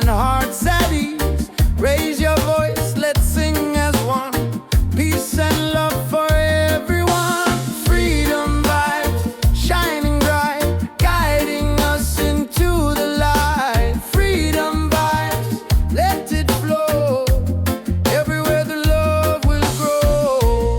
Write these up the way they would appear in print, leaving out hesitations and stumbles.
and hearts at ease. Raise your voice, let's sing as one. Peace and love for everyone. Freedom vibes shining bright, guiding us into the light. Freedom vibes, let it flow. Everywhere the love will grow.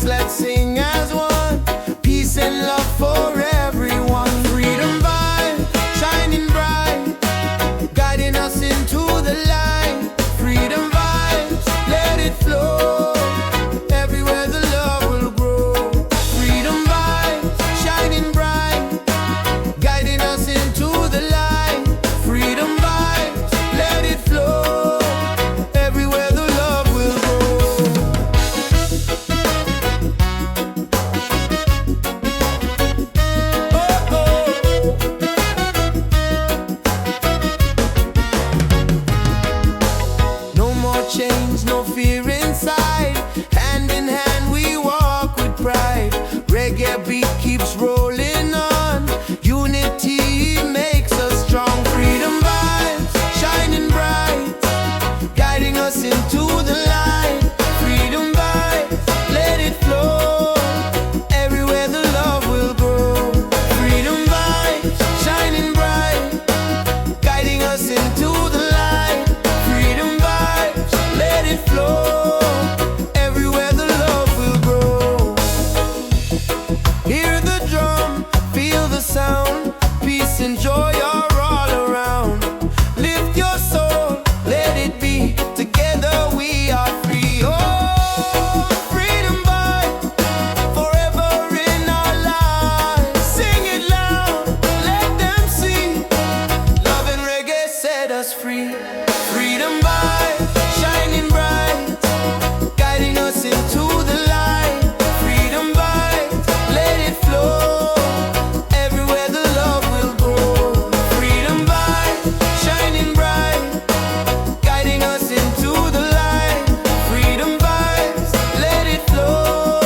let's sing as one. Peace and love for everyone. Freedom vibe, shining bright, guiding us into the light. Freedom vibes, let it flow. Everywhere the love will grow. Freedom vibes, shining bright, guiding us into the light. Freedom vibes, let it flow. Everywhere the love will grow. Oh, oh. No more chains, no fear inside. Hand in hand we walk with pride. Reggae beat keeps rolling on. Unity makes us strong. Freedom vibes, shining bright, guiding us into the light. Freedom vibes, let it flow. Everywhere the love will grow. Freedom vibes, shining bright, guiding us into the light. Freedom vibes, let it flow. Everywhere the love will grow. Hear the drum, feel the sound. Peace and joy are all around. Lift your soul, let it be. Together we are free. Oh, freedom vibe, forever in our lives. Sing it loud, let them see. Love and reggae set us free. Freedom vibe, shining bright, guiding us into the light. Freedom vibe, let it flow. Everywhere the love will grow. Freedom vibe, shining bright, guiding us into the light. Freedom vibes, let it flow.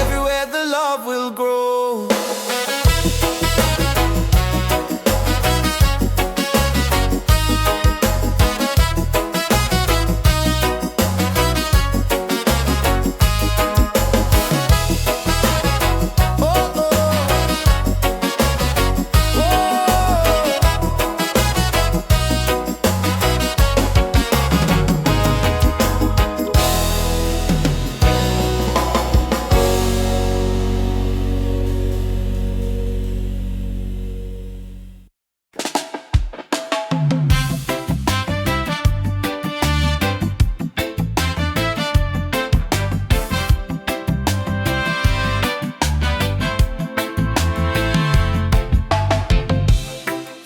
Everywhere the love will grow. Oh, oh.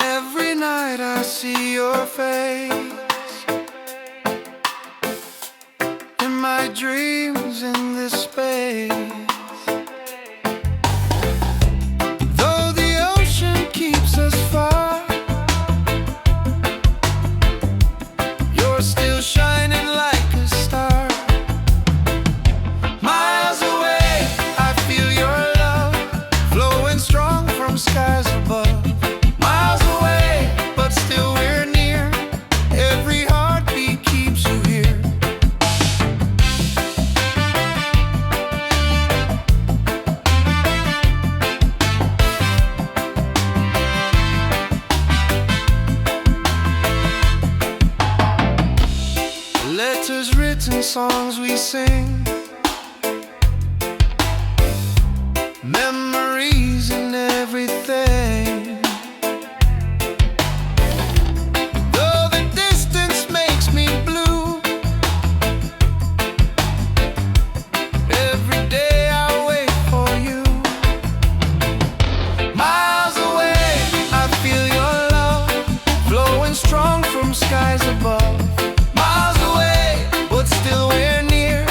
Every night I see your face in my dreams in this space. Though the ocean keeps us far, you're still shining like a star. Miles away, I feel your love flowing strong from skies above. Miles away, but still we're near. Every heartbeat keeps you here. Letters written, songs we sing, memories and everything. Though the distance makes me blue, every day I wait for you. Miles away, I feel your love flowing strong from skies above. Miles away, but still we're near.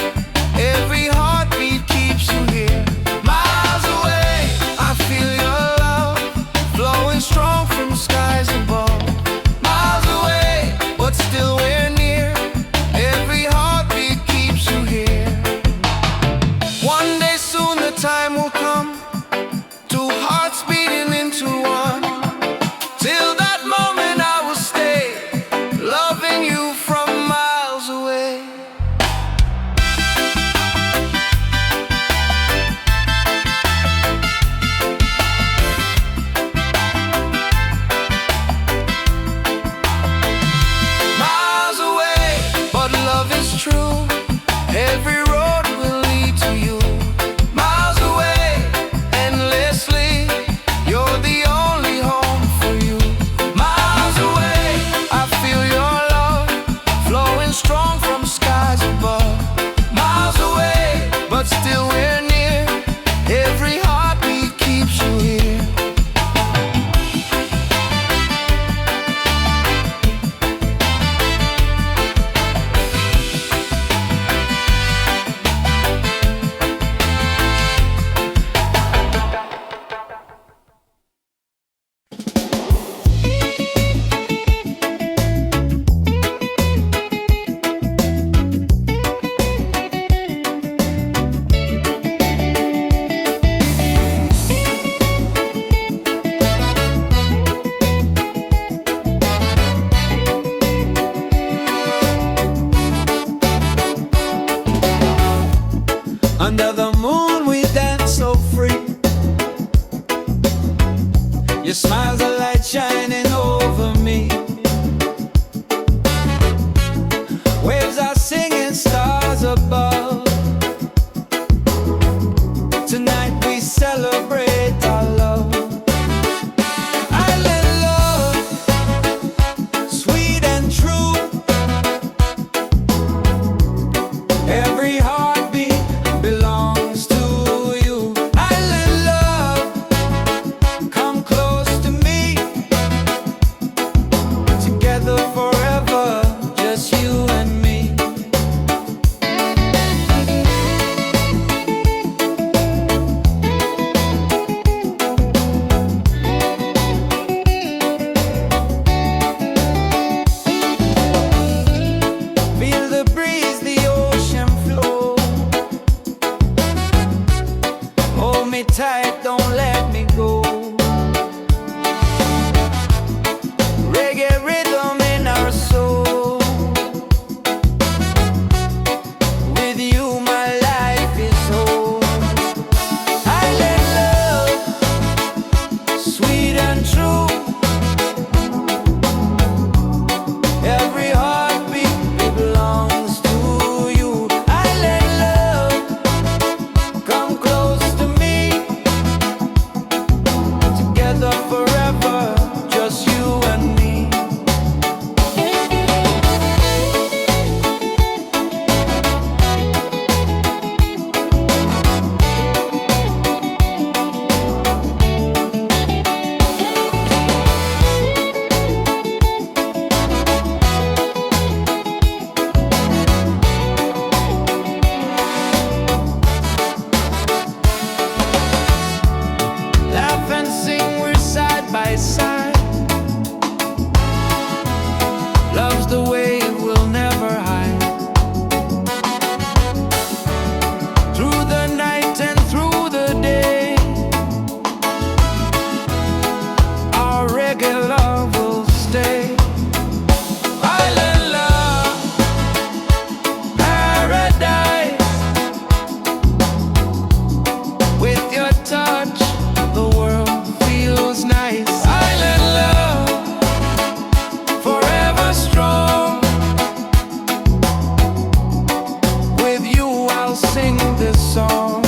somewhere near. Every heartbeat keeps you here. Under the moon we dance so free. Your smile's a light shining over me. Waves are singing, stars above. Tonight we celebrate our love. Island love, sweet and true. Every heartbeat belongs to you. Island love, come close to me. Together forever, just you and me. Feel the breeze, the ocean flow. Hold me tight, don't let me go. Reggae rhythm in our soul. With you my life is whole. Island love, sweet and true. Every heartbeat belongs to you. Island love, come close to me. Together forever, just you and me. Laugh and sing, we're side by side. Love's the way it will never hide. Through the night and through the day, our reggae love will stay. Island love, paradise. With your touch, the world feels nice. Island love, forever strong. With you I'll sing this song.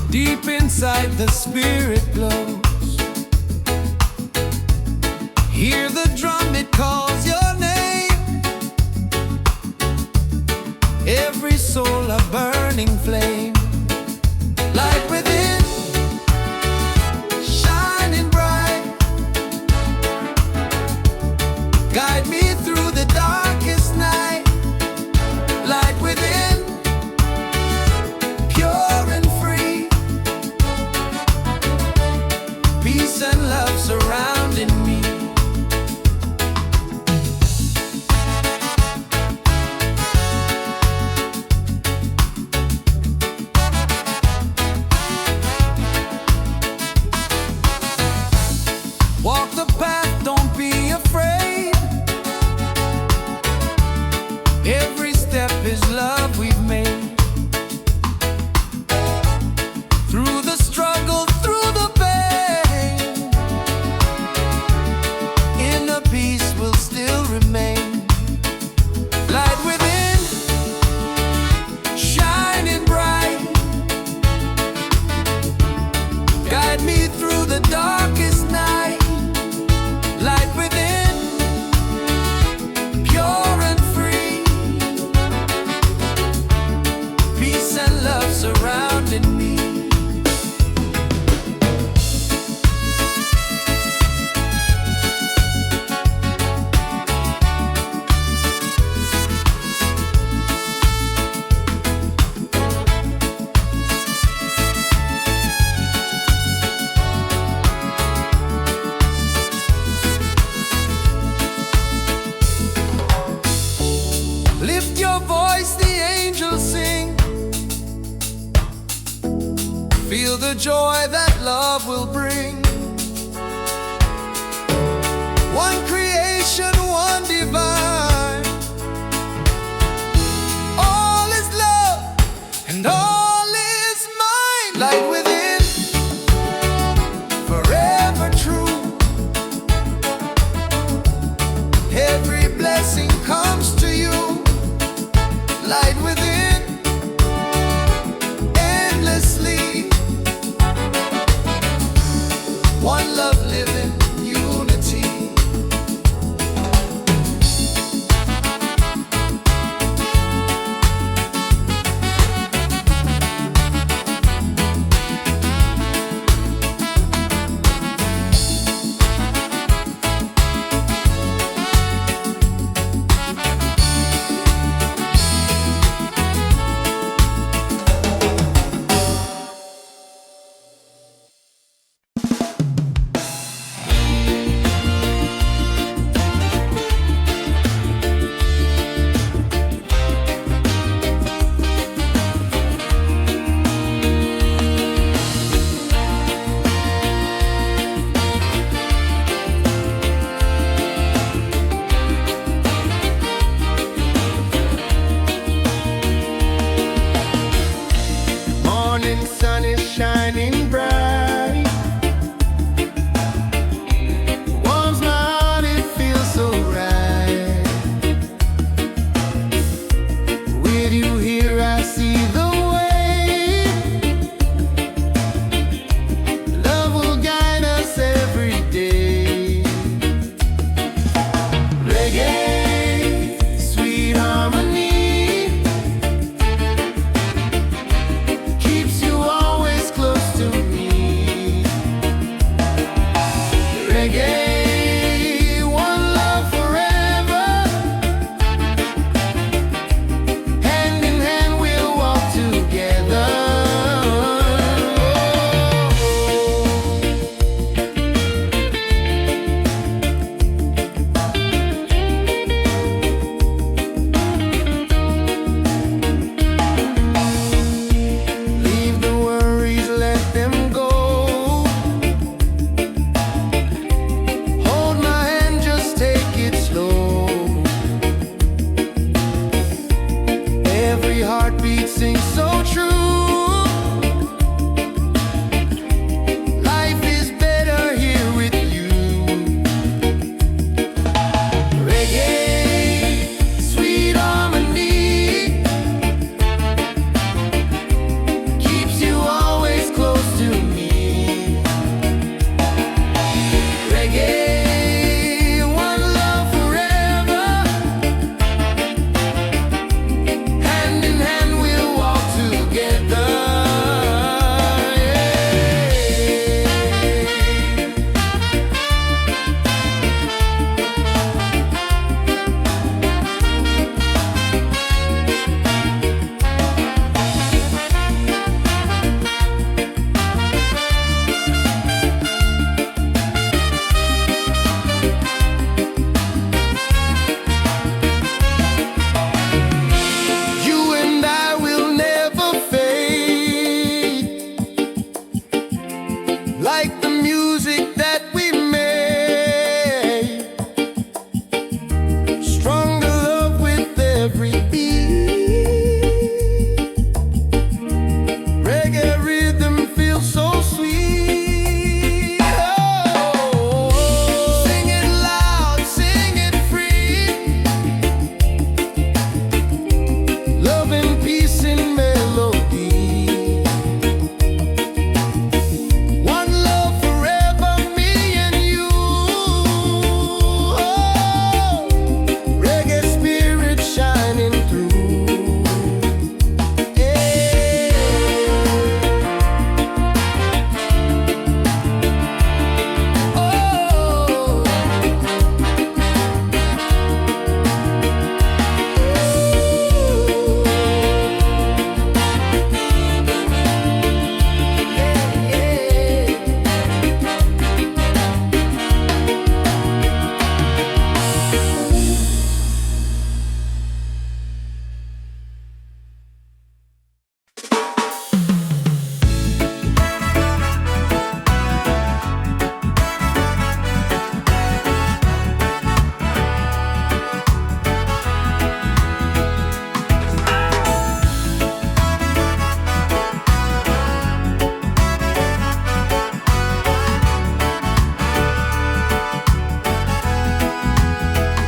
Deep inside the spirit glows. Hear the drum, it calls your name. Every soul a burning flame. Light within, shining bright. Guide me through the darkest night. Light within, pure and free. Peace and love surrounding me. Walk the path, don't be afraid. Every step is love we've made. Through the struggle, through the pain, inner peace will still remain. Light within, shining bright. Guide me through the darkest night. Light within, pure and free. Peace and love surrounding me. Lift your voice, the angels sing. Feel the joy that love will bring. One creation, one divine. All is love and all is mine. Light within, forever true. Every blessing comes to you. Light within, endlessly. One love living, unity. like the music that we made. Stronger love with every beat. Reggae rhythm feels so sweet. Oh, sing it loud, sing it free. Love and peace in melody. One love forever, me and you. Oh, reggae spirit shining through. Hey. Oh.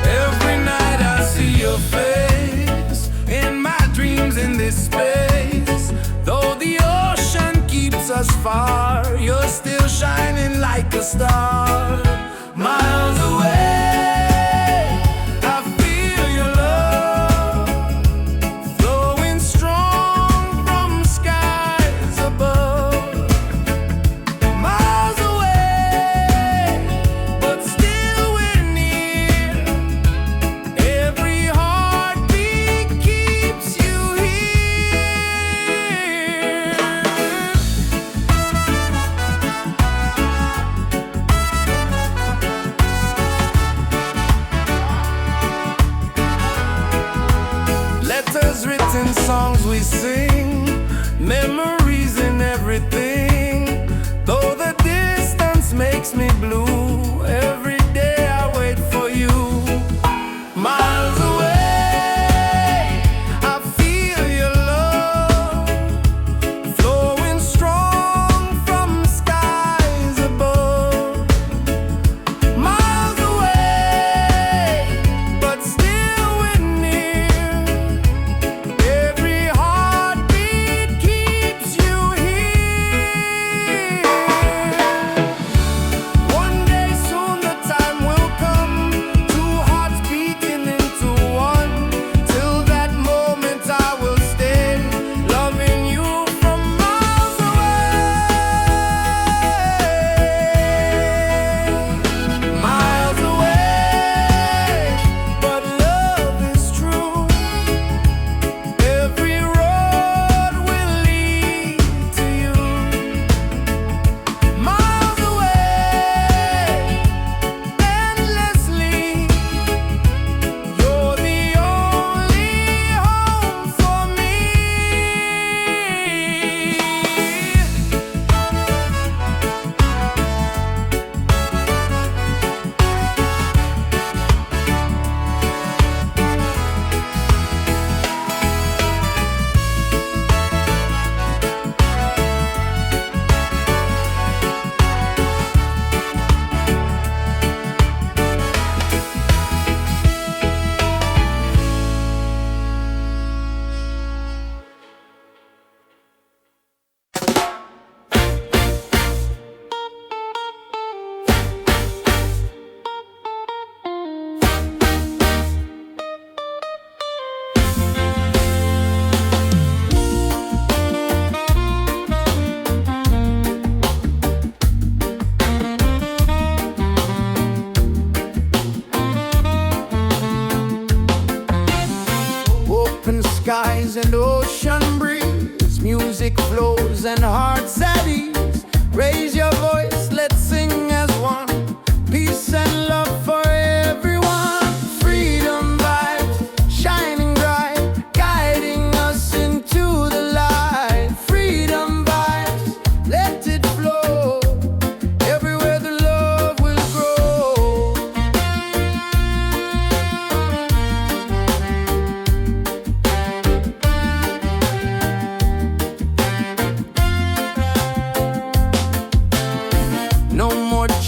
Every night I see your face in my dreams in this space. Though the ocean keeps us far, you're still shining like a star. Miles away, I feel your love flowing strong from skies above. Miles away, but still we're near. Every heartbeat keeps you here.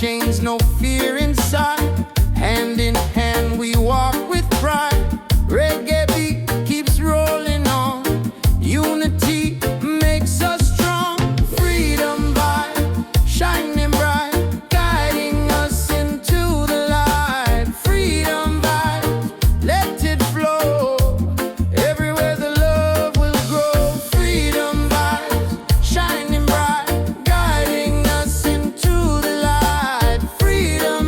chains, no fear inside. Hand in hand we walk with pride. Reggae beat keeps rolling on. Unity makes us strong. Freedom vibe, shining bright, guiding us into the light. Freedom vibe, let it flow. Everywhere the love will grow. Freedom vibes, shining bright, guiding us into the light. Freedom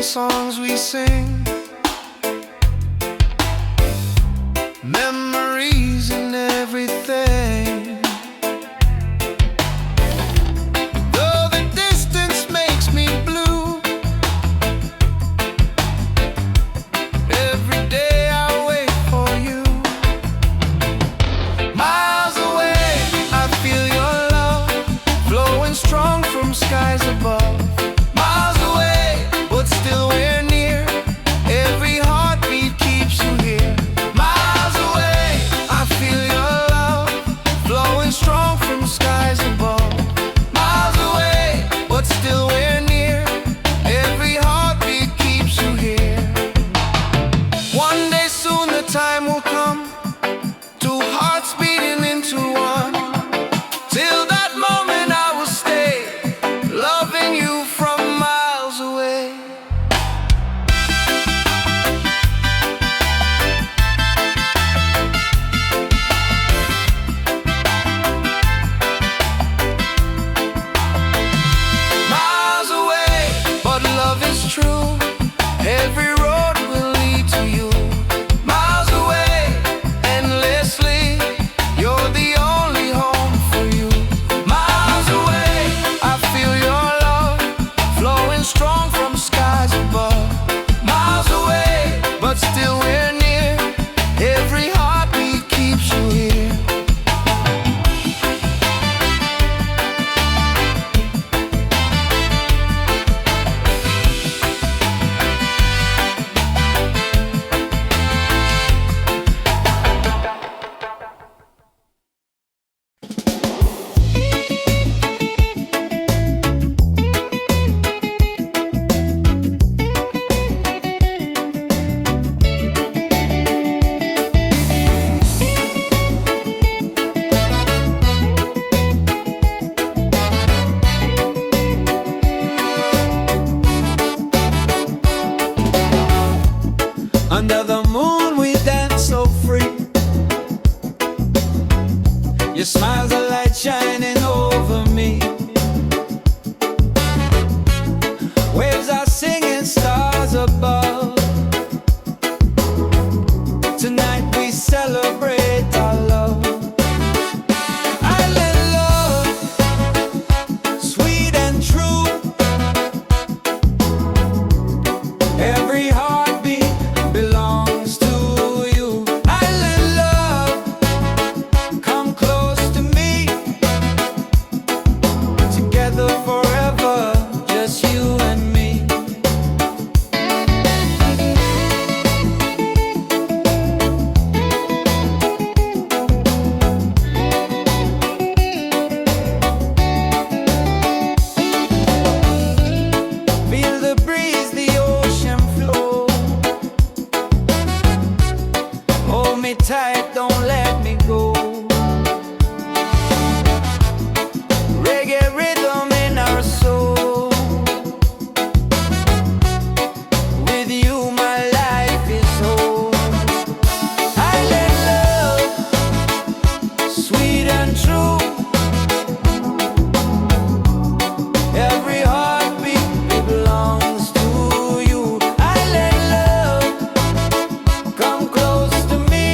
songs we sing, memories and everything. Though the distance makes me blue, every day I wait for you. Miles away, I feel your love flowing strong from skies above. Miles away, but still we're near. Every heartbeat keeps you here. Miles away, I feel your love flowing strong from skies above. Miles away, but still we're near. Every heartbeat keeps you here. One day soon the time will come, two hearts beating into one. Till that moment I will stay, loving you from miles away. Miles away, but love is true. Every road will lead to you. Miles away, endlessly, you're the only home for you. Miles away, I feel your love flowing strong from skies above. Miles away, but still we're near. Every heartbeat keeps you here. Under the moon we dance so free. Your smile's a light shining over me. Waves are singing, stars above. Tonight we celebrate our love. Island love, sweet and true. Every heartbeat belongs to you. Island love, come close to me. Together forever, just you and me. Feel the breeze, the ocean flow. Hold me tight, don't let me go. Reggae rhythm in our soul. With you my life is whole. Island love, sweet and true. Every heartbeat belongs to you. Island love, come close to me.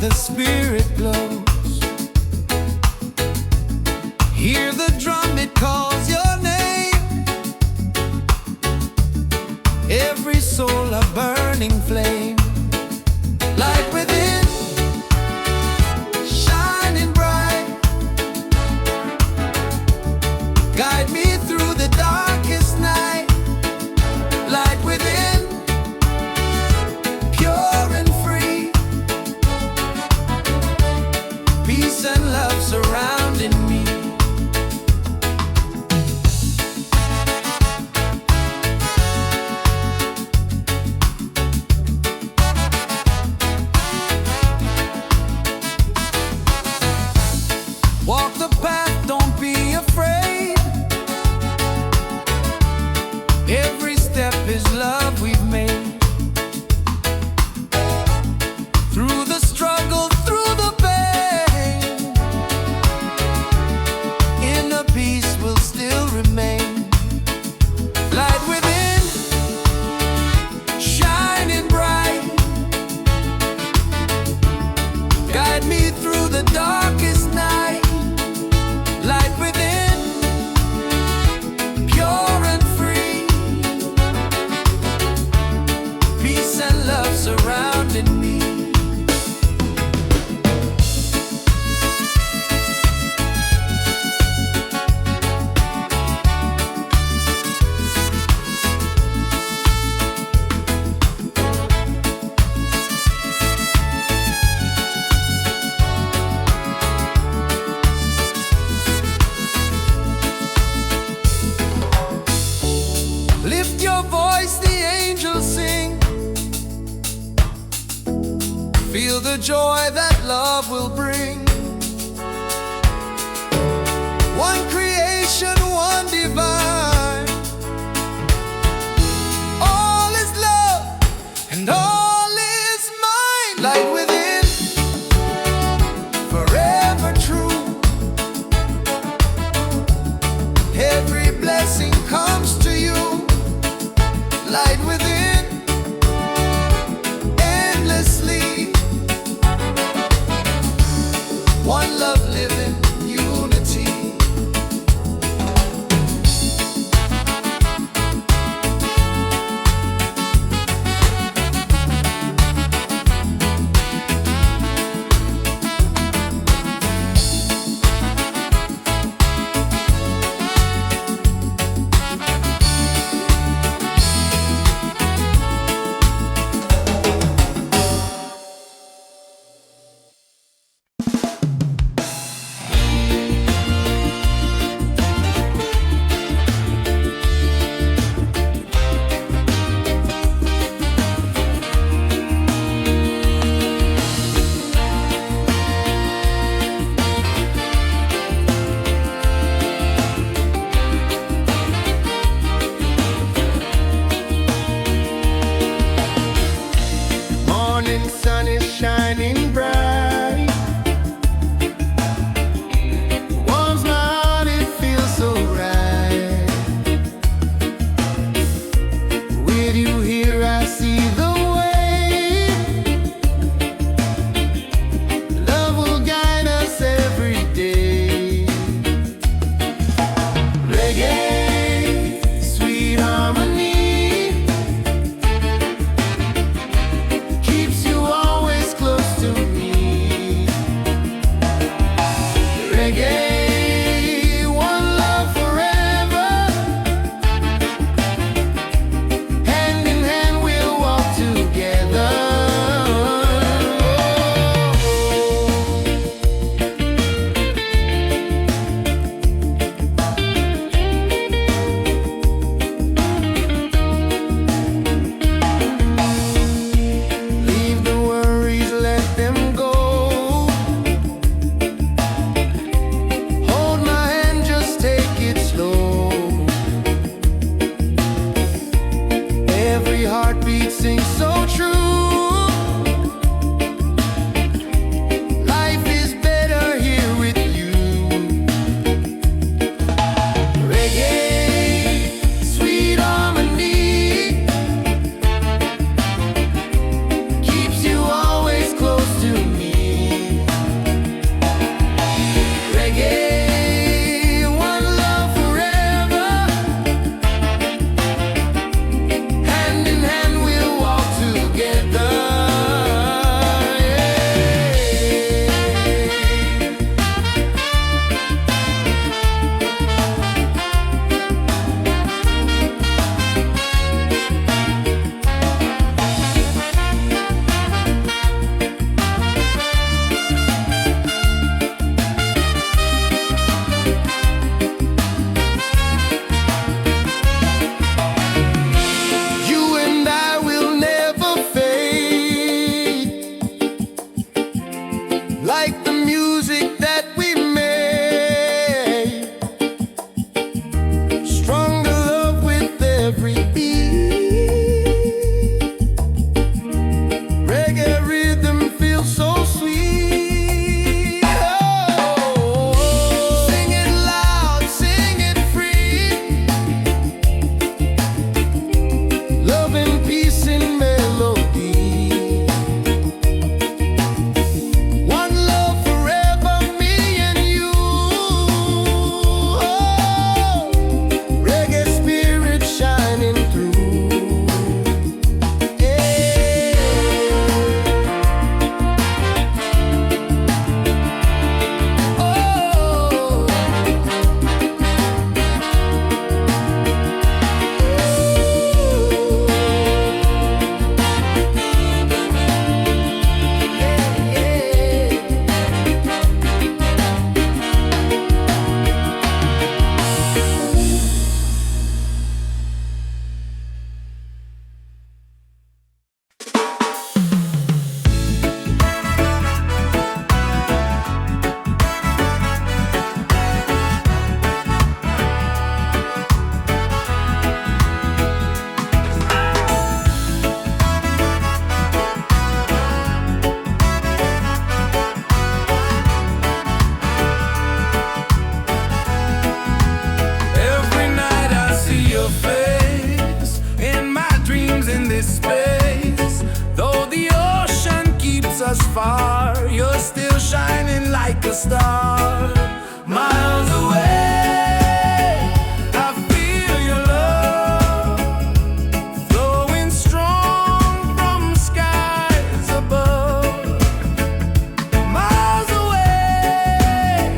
the spirit glows. Hear the drum, it calls your name. Every soul a burning flame. Light within, shining bright. Guide me through the darkest night. Light within, pure and free. Peace and love surrounding me. Walk the path, don't be afraid. Every step is love we've made. Through the struggle, through the pain, inner peace will still remain. Light within, shining bright. Guide me through the darkest night. Light within, pure and free. Peace and love surrounding me. Lift your voice, the angels sing. Feel the joy that love will bring. One creation, one divine. All is love and all is mine. Light within, forever true. Every blessing comes to you. Light within, endlessly. One love living, unity. Morning sun is shining bright. Warms my heart, it feels so right. With you here I see the way. Love will guide us every day. Reggae, sweet harmony, keeps you always close to me. Reggae, one love forever. Hand in hand we'll walk together. Leave the worries, let them go. like a star, miles away. I feel your love flowing strong from skies above. Miles away,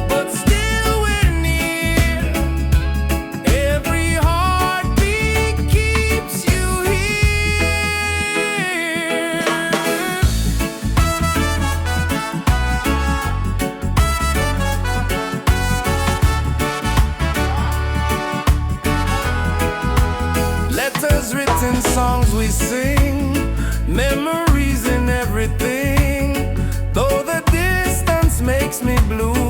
but still we're near. Every heartbeat keeps you here. Letters written, songs we sing, memories in everything. Though the distance makes me blue,